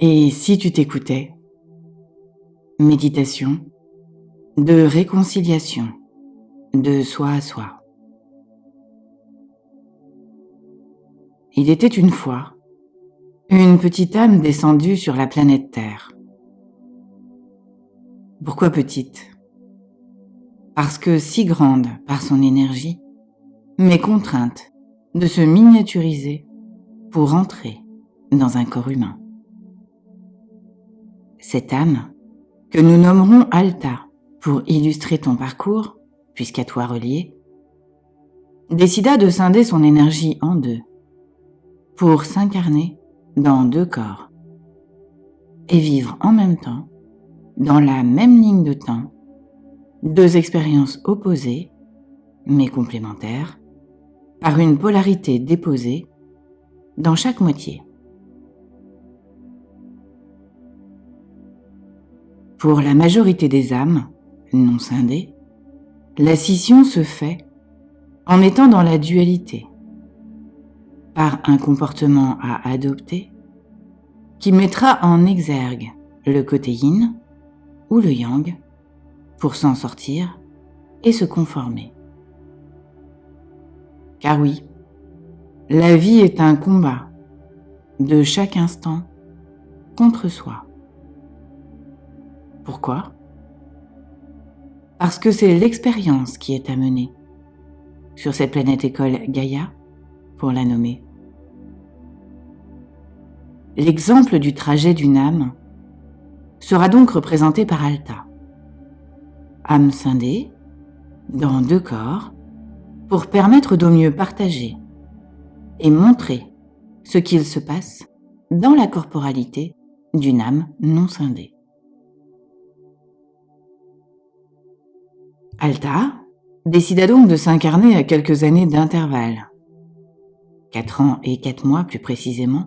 Et si tu t'écoutais? Méditation, de réconciliation, de soi à soi. Il était une fois une petite âme descendue sur la planète Terre. Pourquoi petite? Parce que si grande par son énergie, mais contrainte de se miniaturiser pour entrer dans un corps humain. Cette âme, que nous nommerons Alta pour illustrer ton parcours, puisqu'à toi relié, décida de scinder son énergie en deux, pour s'incarner dans deux corps et vivre en même temps, dans la même ligne de temps, deux expériences opposées, mais complémentaires, par une polarité déposée dans chaque moitié. Pour la majorité des âmes, non scindées, la scission se fait en étant dans la dualité, par un comportement à adopter qui mettra en exergue le côté yin ou le yang pour s'en sortir et se conformer. Car oui, la vie est un combat de chaque instant contre soi. Pourquoi? Parce que c'est l'expérience qui est à mener sur cette planète école Gaïa, pour la nommer. L'exemple du trajet d'une âme sera donc représenté par Alta. Âme scindée, dans deux corps, pour permettre d'au mieux partager et montrer ce qu'il se passe dans la corporalité d'une âme non scindée. Alta décida donc de s'incarner à quelques années d'intervalle, 4 ans et 4 mois plus précisément,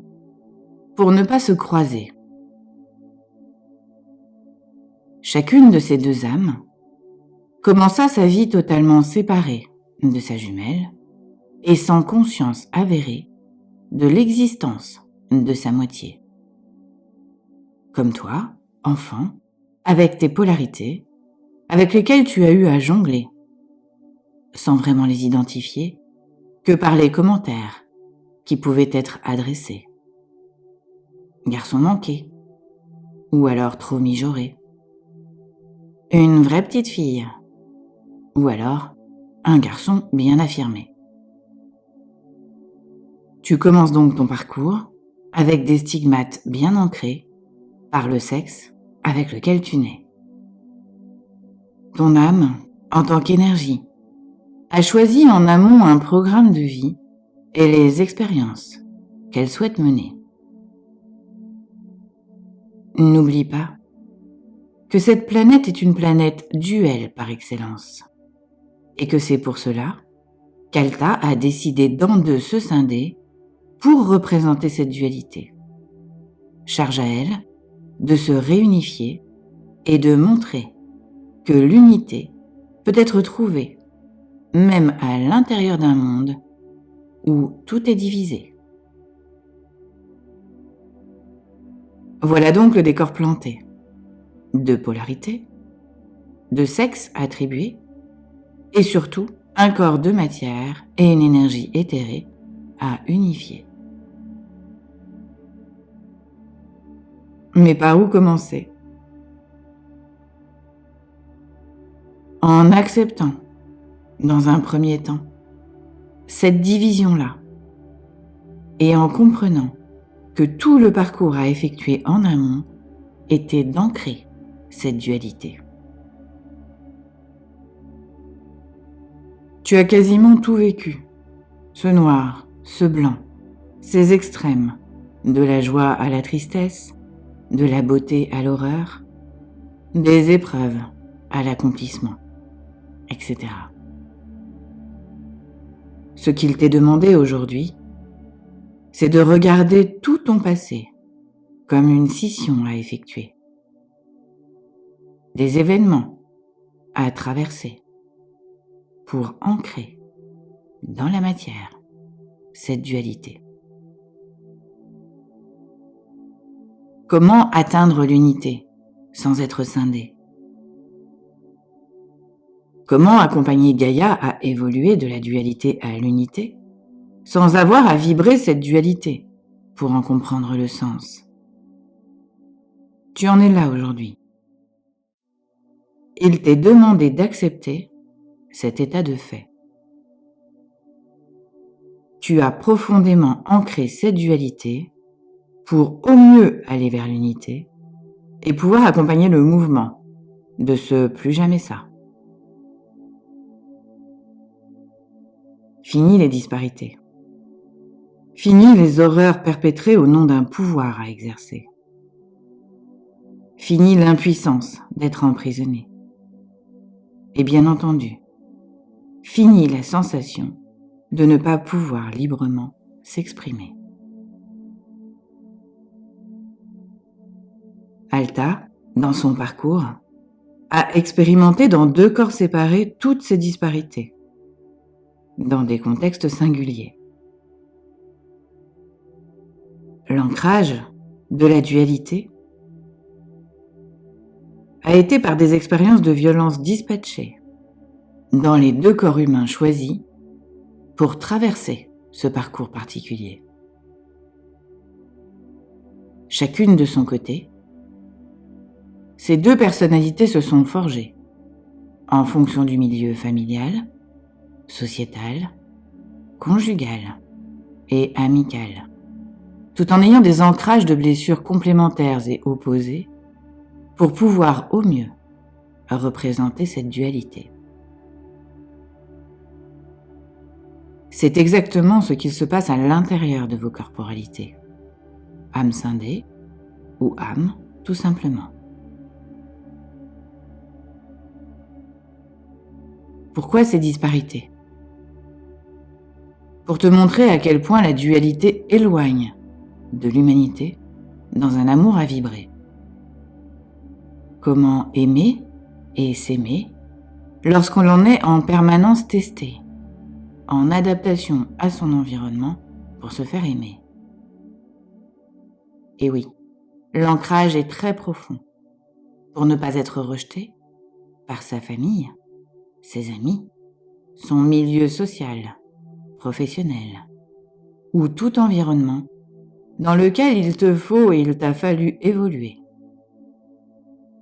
pour ne pas se croiser. Chacune de ces deux âmes commença sa vie totalement séparée de sa jumelle et sans conscience avérée de l'existence de sa moitié. Comme toi, enfant, avec tes polarités, avec lesquelles tu as eu à jongler, sans vraiment les identifier, que par les commentaires qui pouvaient être adressés. Garçon manqué, ou alors trop mijauré. Une vraie petite fille, ou alors un garçon bien affirmé. Tu commences donc ton parcours avec des stigmates bien ancrés par le sexe avec lequel tu nais. Ton âme, en tant qu'énergie, a choisi en amont un programme de vie et les expériences qu'elle souhaite mener. N'oublie pas que cette planète est une planète duelle par excellence et que c'est pour cela qu'Alta a décidé d'en deux se scinder pour représenter cette dualité. Charge à elle de se réunifier et de montrer que l'unité peut être trouvée même à l'intérieur d'un monde où tout est divisé. Voilà donc le décor planté. Deux polarités, deux sexes attribués, et surtout un corps de matière et une énergie éthérée à unifier. Mais par où commencer? En acceptant, dans un premier temps, cette division-là, et en comprenant que tout le parcours à effectuer en amont était d'ancrer cette dualité. Tu as quasiment tout vécu, ce noir, ce blanc, ces extrêmes, de la joie à la tristesse, de la beauté à l'horreur, des épreuves à l'accomplissement, etc. Ce qu'il t'est demandé aujourd'hui, c'est de regarder tout ton passé comme une scission à effectuer, des événements à traverser pour ancrer dans la matière cette dualité. Comment atteindre l'unité sans être scindé? Comment accompagner Gaïa à évoluer de la dualité à l'unité sans avoir à vibrer cette dualité pour en comprendre le sens? Tu en es là aujourd'hui. Il t'est demandé d'accepter cet état de fait. Tu as profondément ancré cette dualité pour au mieux aller vers l'unité et pouvoir accompagner le mouvement de ce plus jamais ça. Fini les disparités. Fini les horreurs perpétrées au nom d'un pouvoir à exercer. Fini l'impuissance d'être emprisonné. Et bien entendu, fini la sensation de ne pas pouvoir librement s'exprimer. Alta, dans son parcours, a expérimenté dans 2 corps séparés toutes ces disparités, dans des contextes singuliers. L'ancrage de la dualité a été par des expériences de violence dispatchées dans les 2 corps humains choisis pour traverser ce parcours particulier. Chacune de son côté, ces 2 personnalités se sont forgées en fonction du milieu familial, sociétal, conjugal et amical, tout en ayant des ancrages de blessures complémentaires et opposées pour pouvoir au mieux représenter cette dualité. C'est exactement ce qu'il se passe à l'intérieur de vos corporalités, âme scindée ou âme tout simplement. Pourquoi ces disparités? Pour te montrer à quel point la dualité éloigne de l'humanité dans un amour à vibrer. Comment aimer et s'aimer lorsqu'on en est en permanence testé, en adaptation à son environnement pour se faire aimer. Et oui, l'ancrage est très profond pour ne pas être rejeté par sa famille, ses amis, son milieu social, professionnel ou tout environnement dans lequel il te faut et il t'a fallu évoluer.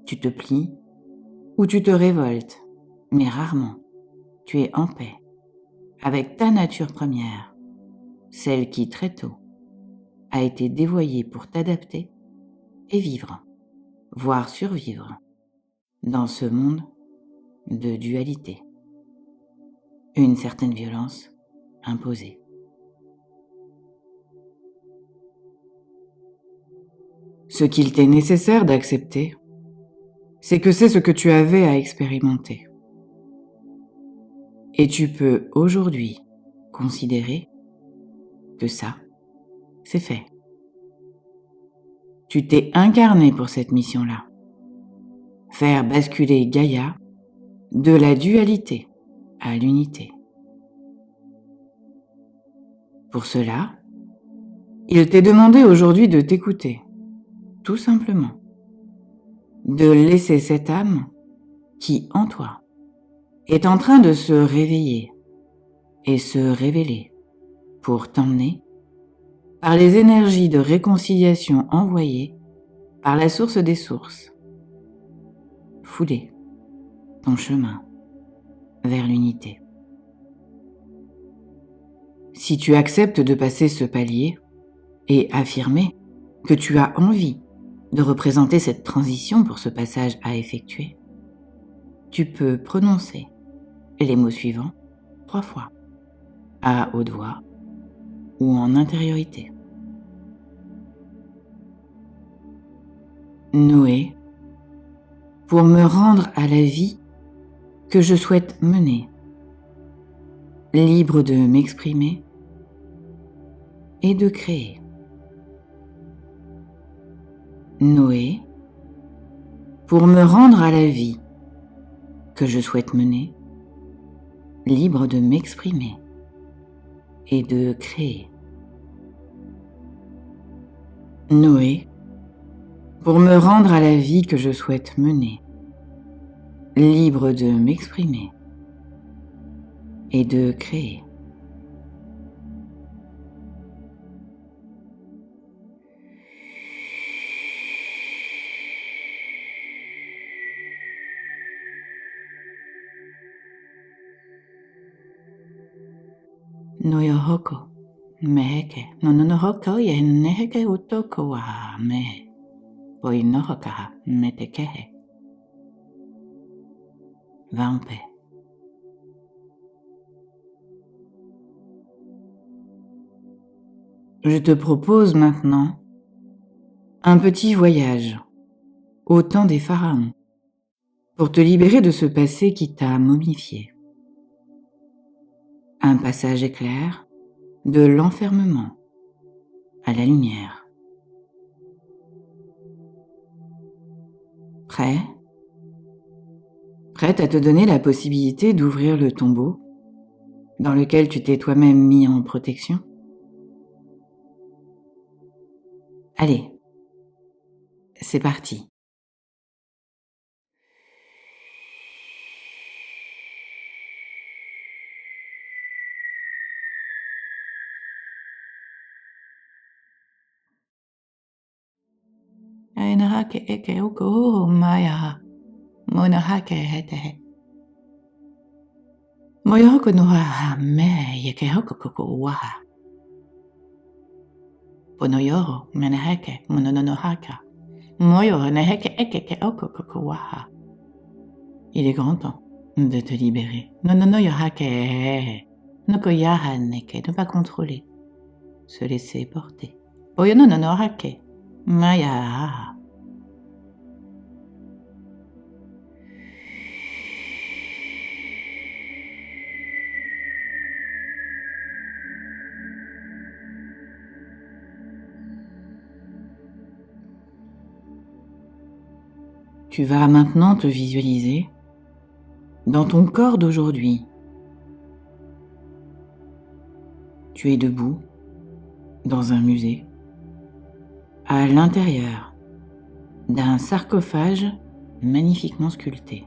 Tu te plies ou tu te révoltes, mais rarement tu es en paix avec ta nature première, celle qui très tôt a été dévoyée pour t'adapter et vivre, voire survivre, dans ce monde de dualité. Une certaine violence imposée. Ce qu'il t'est nécessaire d'accepter, c'est que c'est ce que tu avais à expérimenter. Et tu peux aujourd'hui considérer que ça, c'est fait. Tu t'es incarné pour cette mission-là. Faire basculer Gaïa de la dualité à l'unité. Pour cela, il t'est demandé aujourd'hui de t'écouter, tout simplement. De laisser cette âme qui, en toi, est en train de se réveiller et se révéler pour t'emmener par les énergies de réconciliation envoyées par la source des sources. Fouler ton chemin vers l'unité. Si tu acceptes de passer ce palier et affirmer que tu as envie de représenter cette transition pour ce passage à effectuer, tu peux prononcer les mots suivants 3 fois, à haute voix ou en intériorité. Noé, pour me rendre à la vie que je souhaite mener, libre de m'exprimer et de créer. Noé, pour me rendre à la vie que je souhaite mener, libre de m'exprimer et de créer. Noé, pour me rendre à la vie que je souhaite mener, libre de m'exprimer et de créer. Noyohoko, meheke, nononohoko ye neheke utoko wa mehe, poinohokaha metekehe. Va en paix. Je te propose maintenant un petit voyage au temps des pharaons pour te libérer de ce passé qui t'a momifié. Un passage éclair de l'enfermement à la lumière. Prêt? Prête à te donner la possibilité d'ouvrir le tombeau dans lequel tu t'es toi-même mis en protection? Allez, c'est parti. Ainahake eke oko maya monahake hetehe. Moyohoko noha me yeke hoko koko waha. Ponoyoro meneheke monononohaka. Moyo neheke eke oko koko waha. Il est grand temps de te libérer. Nononoyohake. Nokoyaha neke, ne pas contrôler. Se laisser porter. Poyonononohake. Maya. Tu vas maintenant te visualiser dans ton corps d'aujourd'hui. Tu es debout dans un musée, à l'intérieur d'un sarcophage magnifiquement sculpté.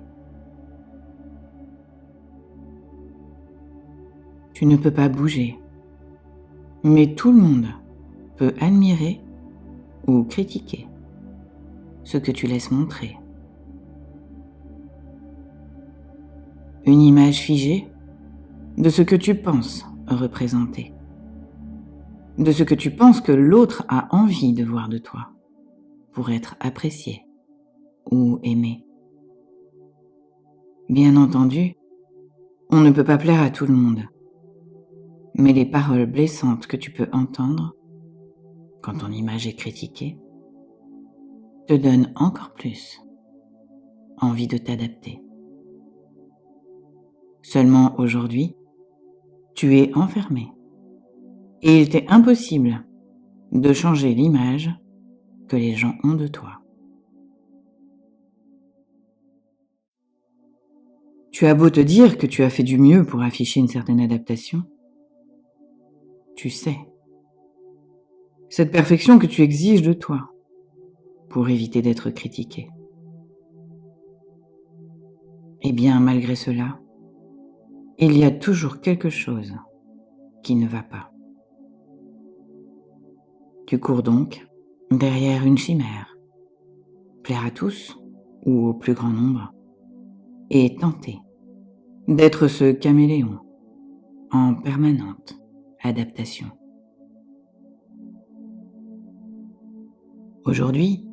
Tu ne peux pas bouger, mais tout le monde peut admirer ou critiquer ce que tu laisses montrer. Une image figée de ce que tu penses représenter, de ce que tu penses que l'autre a envie de voir de toi pour être apprécié ou aimé. Bien entendu, on ne peut pas plaire à tout le monde, mais les paroles blessantes que tu peux entendre quand ton image est critiquée te donnent encore plus envie de t'adapter. Seulement aujourd'hui, tu es enfermé et il t'est impossible de changer l'image que les gens ont de toi. Tu as beau te dire que tu as fait du mieux pour afficher une certaine adaptation, tu sais, cette perfection que tu exiges de toi pour éviter d'être critiqué. Eh bien, malgré cela, il y a toujours quelque chose qui ne va pas. Tu cours donc derrière une chimère, plaire à tous ou au plus grand nombre, et tenter d'être ce caméléon en permanente adaptation. Aujourd'hui,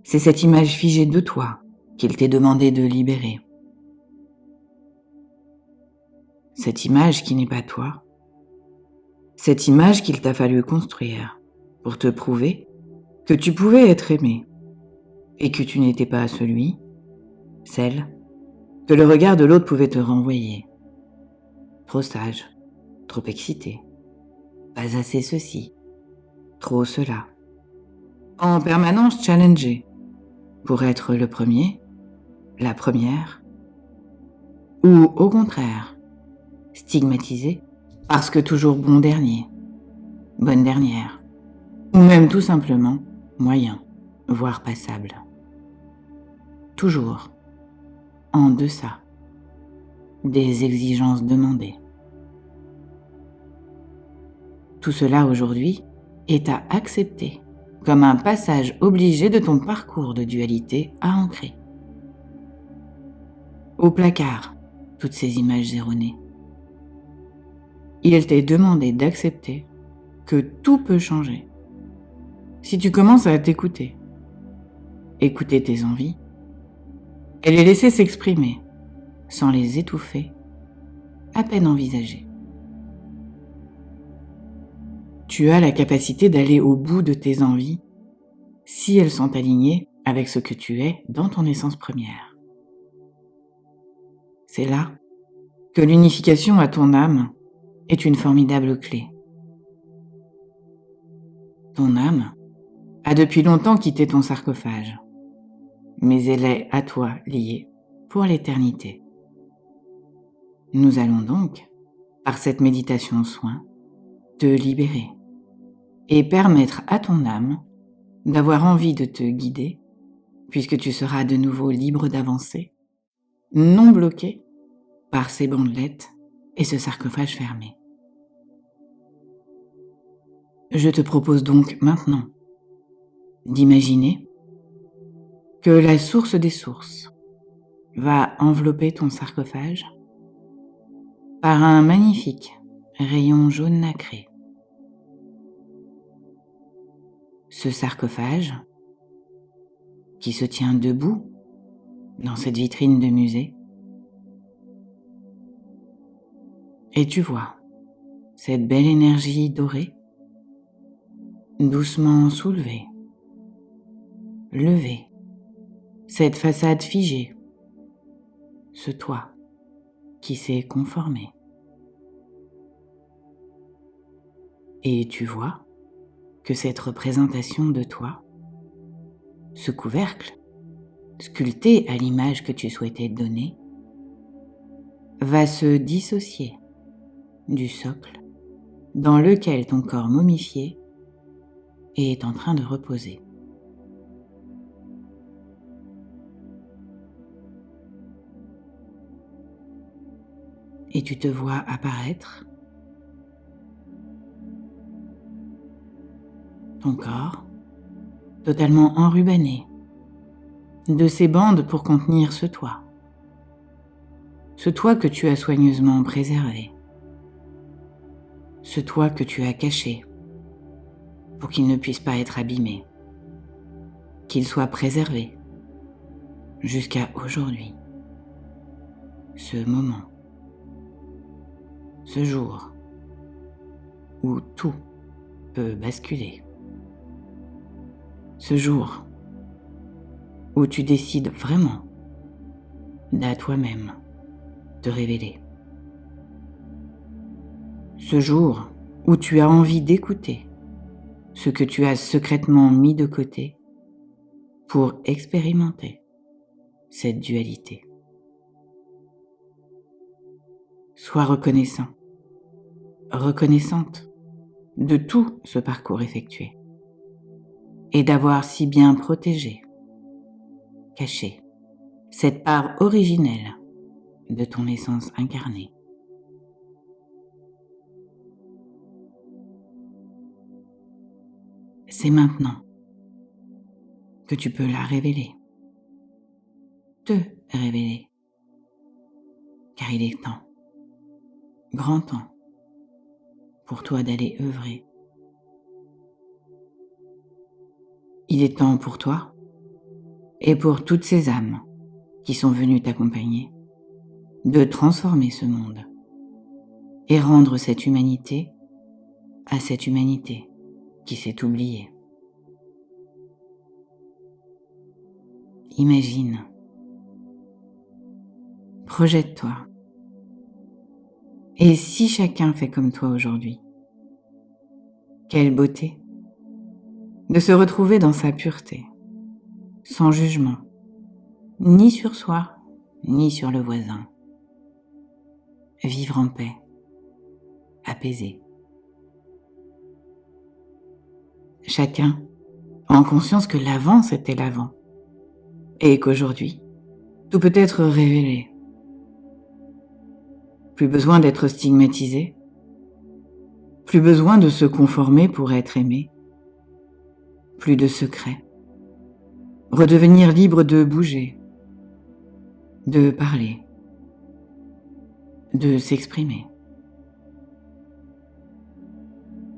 c'est cette image figée de toi qu'il t'est demandé de libérer. Cette image qui n'est pas toi, cette image qu'il t'a fallu construire pour te prouver que tu pouvais être aimé et que tu n'étais pas celui, celle, que le regard de l'autre pouvait te renvoyer. Trop sage, trop excité, pas assez ceci, trop cela. En permanence challengé pour être le premier, la première, ou au contraire, stigmatisé parce que toujours bon dernier, bonne dernière, ou même tout simplement moyen. voire passable. Toujours en deçà des exigences demandées. Tout cela aujourd'hui est à accepter comme un passage obligé de ton parcours de dualité à ancrer. Au placard, toutes ces images erronées. Il t'est demandé d'accepter que tout peut changer. Si tu commences à t'écouter, écouter tes envies, et les laisser s'exprimer sans les étouffer, à peine envisagées. Tu as la capacité d'aller au bout de tes envies si elles sont alignées avec ce que tu es dans ton essence première. C'est là que l'unification à ton âme est une formidable clé. Ton âme a depuis longtemps quitté ton sarcophage, mais elle est à toi liée pour l'éternité. Nous allons donc, par cette méditation soin, te libérer et permettre à ton âme d'avoir envie de te guider, puisque tu seras de nouveau libre d'avancer, non bloqué par ces bandelettes et ce sarcophage fermé. Je te propose donc maintenant d'imaginer que la source des sources va envelopper ton sarcophage par un magnifique rayon jaune nacré. Ce sarcophage, qui se tient debout dans cette vitrine de musée, et tu vois cette belle énergie dorée doucement soulevée, levée, cette façade figée, ce toit qui s'est conformé. Et tu vois que cette représentation de toi, ce couvercle, sculpté à l'image que tu souhaitais donner, va se dissocier du socle dans lequel ton corps momifié est en train de reposer. Et tu te vois apparaître ton corps totalement enrubanné de ces bandes pour contenir ce toit que tu as soigneusement préservé, ce toit que tu as caché pour qu'il ne puisse pas être abîmé, qu'il soit préservé jusqu'à aujourd'hui, ce moment, ce jour où tout peut basculer, ce jour où tu décides vraiment d'à toi-même te révéler, ce jour où tu as envie d'écouter ce que tu as secrètement mis de côté pour expérimenter cette dualité. Sois reconnaissant, reconnaissante de tout ce parcours effectué et d'avoir si bien protégé, caché, cette part originelle de ton essence incarnée. C'est maintenant que tu peux la révéler, te révéler, car il est temps, grand temps, pour toi d'aller œuvrer. Il est temps pour toi et pour toutes ces âmes qui sont venues t'accompagner de transformer ce monde et rendre cette humanité à cette humanité qui s'est oubliée. Imagine, projette-toi. Et si chacun fait comme toi aujourd'hui, quelle beauté de se retrouver dans sa pureté, sans jugement, ni sur soi, ni sur le voisin. Vivre en paix, apaisé. Chacun en conscience que l'avant, c'était l'avant, et qu'aujourd'hui, tout peut être révélé. Plus besoin d'être stigmatisé, plus besoin de se conformer pour être aimé, plus de secrets. Redevenir libre de bouger, de parler, de s'exprimer.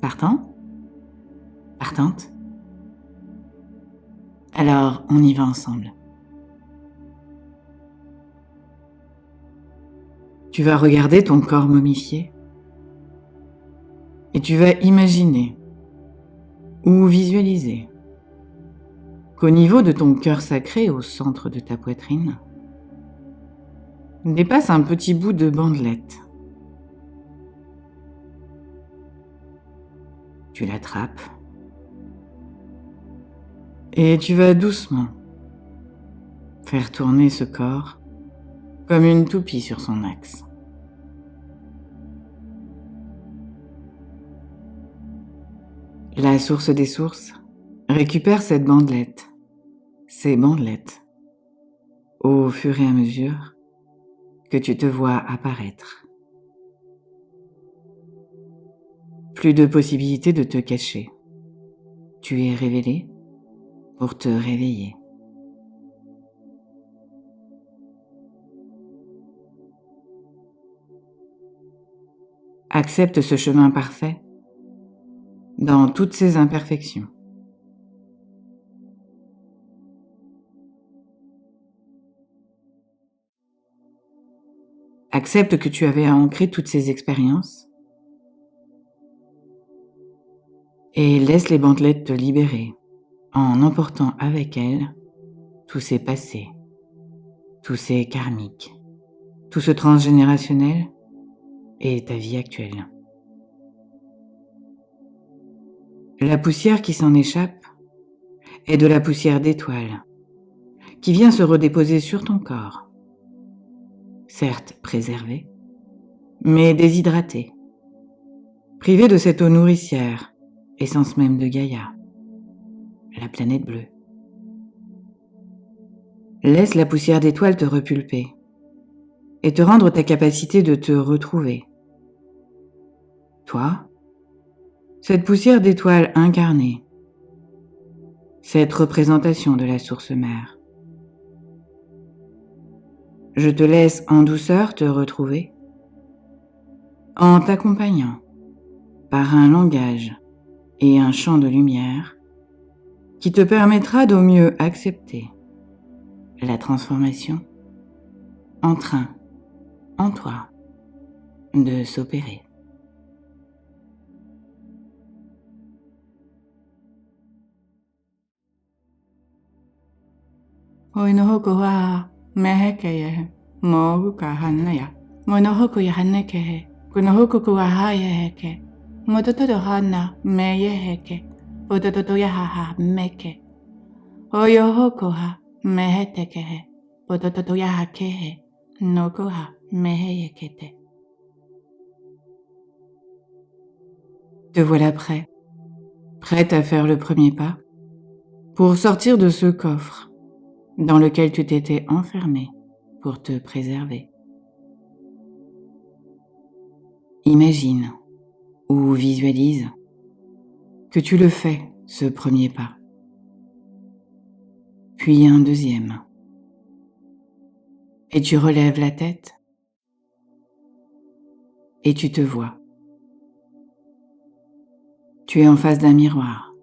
Partant? Partante? Alors, on y va ensemble. Tu vas regarder ton corps momifié et tu vas imaginer ou visualiser qu'au niveau de ton cœur sacré, au centre de ta poitrine, dépasse un petit bout de bandelette. Tu l'attrapes et tu vas doucement faire tourner ce corps comme une toupie sur son axe. La source des sources récupère cette bandelette, ces bandelettes, au fur et à mesure que tu te vois apparaître. Plus de possibilité de te cacher. Tu es révélé pour te réveiller. Accepte ce chemin parfait dans toutes ses imperfections. Accepte que tu avais à ancrer toutes ces expériences et laisse les bandelettes te libérer en emportant avec elles tous ces passés, tous ces karmiques, tout ce transgénérationnel et ta vie actuelle. La poussière qui s'en échappe est de la poussière d'étoile qui vient se redéposer sur ton corps, certes préservé, mais déshydraté, privé de cette eau nourricière, essence même de Gaïa, la planète bleue. Laisse la poussière d'étoile te repulper et te rendre ta capacité de te retrouver. Toi, cette poussière d'étoile incarnée, cette représentation de la source mère. Je te laisse en douceur te retrouver en t'accompagnant par un langage et un champ de lumière qui te permettra d'au mieux accepter la transformation en train, en toi, de s'opérer. Oinohoko wa mehekeye mogu ka hanaya. Moinohoko ya hanekehe. Kunohoko kuwa hayeheke. Mototodo hana meyeheke. Otototo ya haha meke. Oyohoko ha mehetekehe. Otototo ya hakehe. Noko ha meheyekete. Te voilà prêt, prête à faire le premier pas pour sortir de ce coffre dans lequel tu t'étais enfermé pour te préserver. Imagine ou visualise que tu le fais, ce premier pas, puis un deuxième, et tu relèves la tête et tu te vois. Tu es en face d'un miroir.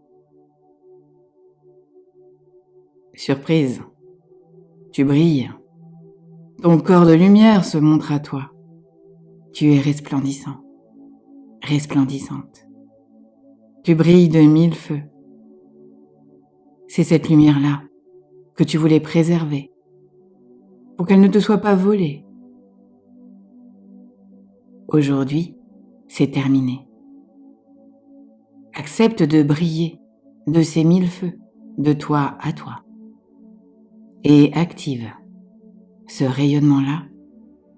Surprise, tu brilles. Ton corps de lumière se montre à toi. Tu es resplendissant, resplendissante. Tu brilles de 1000 feux. C'est cette lumière-là que tu voulais préserver pour qu'elle ne te soit pas volée. Aujourd'hui, c'est terminé. Accepte de briller de ces 1000 feux, de toi à toi. Et active ce rayonnement-là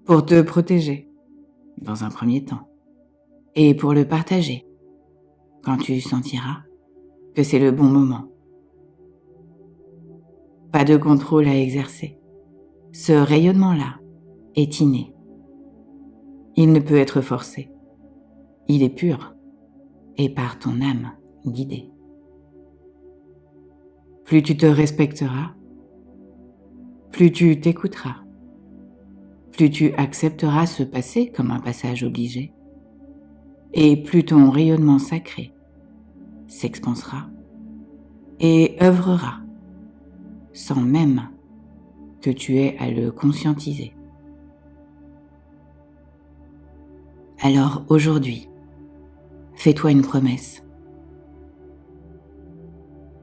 pour te protéger dans un premier temps et pour le partager quand tu sentiras que c'est le bon moment pas de contrôle à exercer. Ce rayonnement-là est inné. Il ne peut être forcé. Il est pur et par ton âme guidée. Plus tu te respecteras, plus tu t'écouteras, plus tu accepteras ce passé comme un passage obligé, et plus ton rayonnement sacré s'expansera et œuvrera sans même que tu aies à le conscientiser. Alors aujourd'hui, fais-toi une promesse.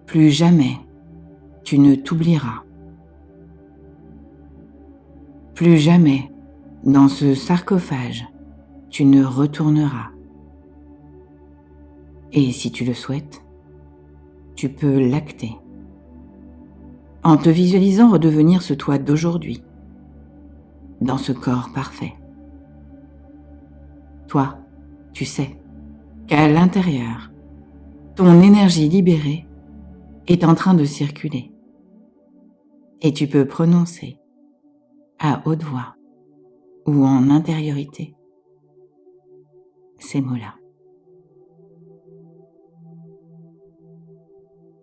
Plus jamais tu ne t'oublieras. Plus jamais dans ce sarcophage tu ne retourneras. Et si tu le souhaites, tu peux l'acter en te visualisant redevenir ce toi d'aujourd'hui, dans ce corps parfait. Toi, tu sais qu'à l'intérieur, ton énergie libérée est en train de circuler et tu peux prononcer à haute voix ou en intériorité ces mots-là.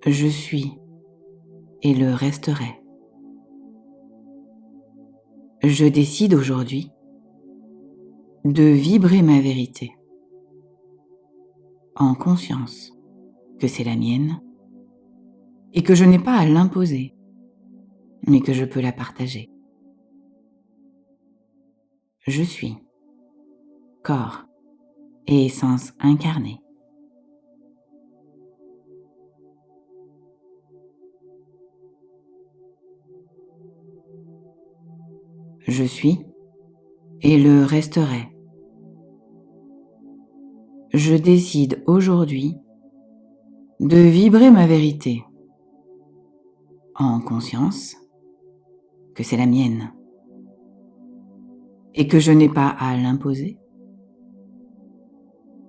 Je suis et le resterai. Je décide aujourd'hui de vibrer ma vérité en conscience que c'est la mienne et que je n'ai pas à l'imposer, mais que je peux la partager. Je suis corps et essence incarnée. Je suis et le resterai. Je décide aujourd'hui de vibrer ma vérité en conscience que c'est la mienne et que je n'ai pas à l'imposer,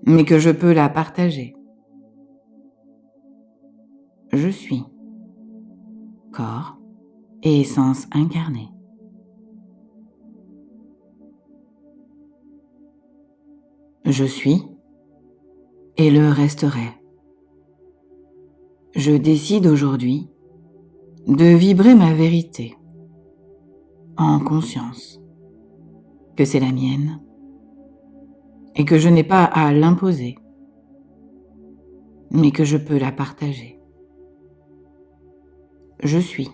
mais que je peux la partager. Je suis corps et essence incarnée. Je suis et le resterai. Je décide aujourd'hui de vibrer ma vérité en conscience que c'est la mienne et que je n'ai pas à l'imposer, mais que je peux la partager. Je suis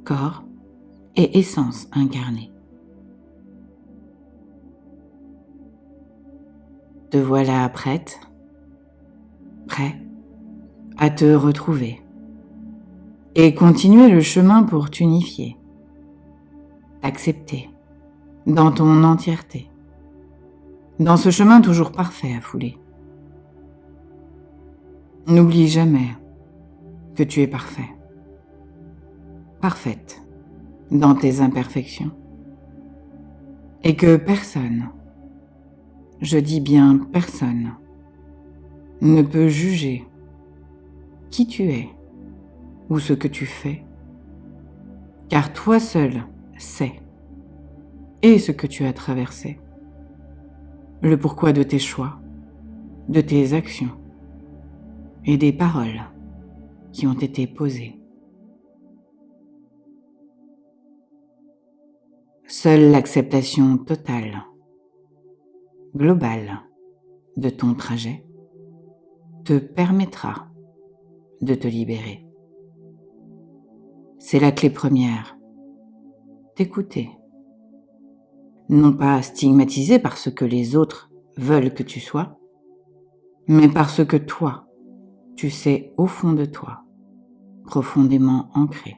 corps et essence incarnée. Te voilà prête, prêt à te retrouver et continuer le chemin pour t'unifier, t'accepter dans ton entièreté, dans ce chemin toujours parfait à fouler. N'oublie jamais que tu es parfait, parfaite dans tes imperfections et que personne, je dis bien personne, ne peut juger qui tu es ou ce que tu fais, car toi seul sais et ce que tu as traversé, le pourquoi de tes choix, de tes actions et des paroles qui ont été posées. Seule l'acceptation totale, globale de ton trajet te permettra de te libérer. C'est la clé première, t'écouter. Non pas stigmatisé par ce que les autres veulent que tu sois, mais parce que toi, tu sais au fond de toi, profondément ancré.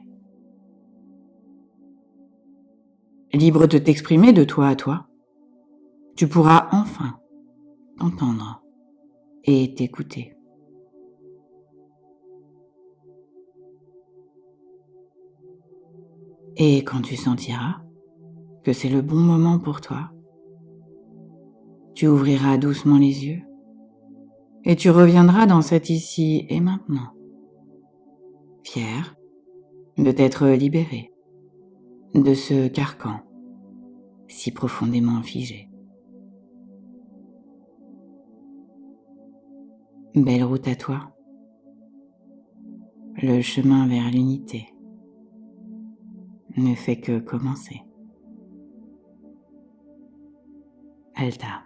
Libre de t'exprimer de toi à toi, tu pourras enfin t'entendre et t'écouter. Et quand tu sentiras que c'est le bon moment pour toi, tu ouvriras doucement les yeux et tu reviendras dans cet ici et maintenant, fier de t'être libéré de ce carcan si profondément figé. Belle route à toi. Le chemin vers l'unité ne fait que commencer. Alta.